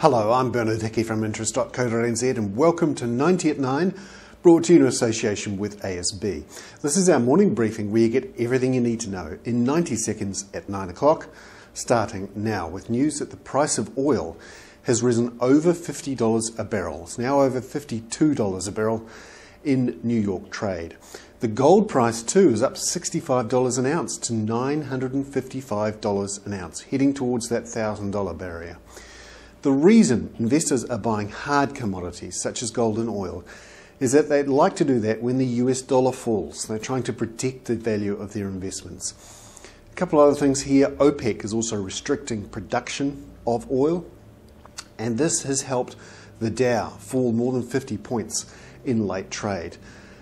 Hello, I'm Bernard Hickey from interest.co.nz and welcome to 90 at 9, brought to you in association with ASB. This is our morning briefing where you get everything you need to know in 90 seconds at 9 o'clock, starting now with news that the price of oil has risen over $50 a barrel. It's now over $52 a barrel in New York trade. The gold price too is up $65 an ounce to $955 an ounce, heading towards that $1,000 barrier. The reason investors are buying hard commodities such as gold and oil is that they'd like to do that when the US dollar falls. They're trying to protect the value of their investments. A couple other things here. OPEC is also restricting production of oil, and this has helped the Dow fall more than 50 points in late trade,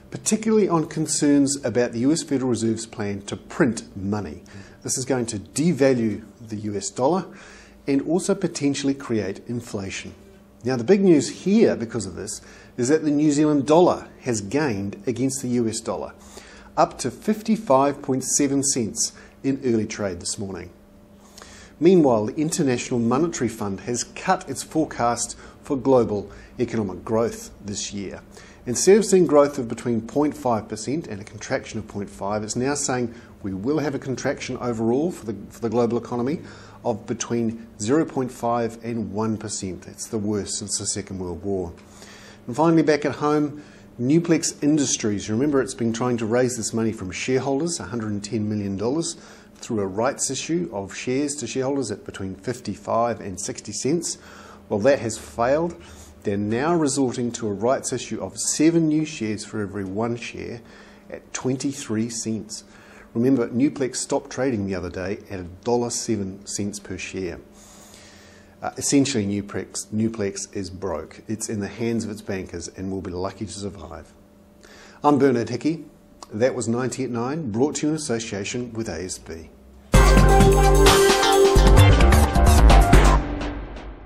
particularly on concerns about the US Federal Reserve's plan to print money. This is going to devalue the US dollar and also potentially create inflation. Now the big news here because of this is that the New Zealand dollar has gained against the US dollar, up to 55.7 cents in early trade this morning. Meanwhile, the International Monetary Fund has cut its forecast for global economic growth this year. Instead of seeing growth of between 0.5% and a contraction of 0.5%, it's now saying we will have a contraction overall for the global economy of between 0.5 and 1%. That's the worst since the Second World War. And finally, back at home, Nuplex Industries. Remember, it's been trying to raise this money from shareholders, $110 million, through a rights issue of shares to shareholders at between 55 and 60 cents. Well, that has failed. They're now resorting to a rights issue of 7 new shares for every 1 share at 23 cents. Remember, Nuplex stopped trading the other day at $1.07 per share. Essentially, Nuplex is broke. It's in the hands of its bankers and will be lucky to survive. I'm Bernard Hickey. That was 90 at 9, brought to you in association with ASB.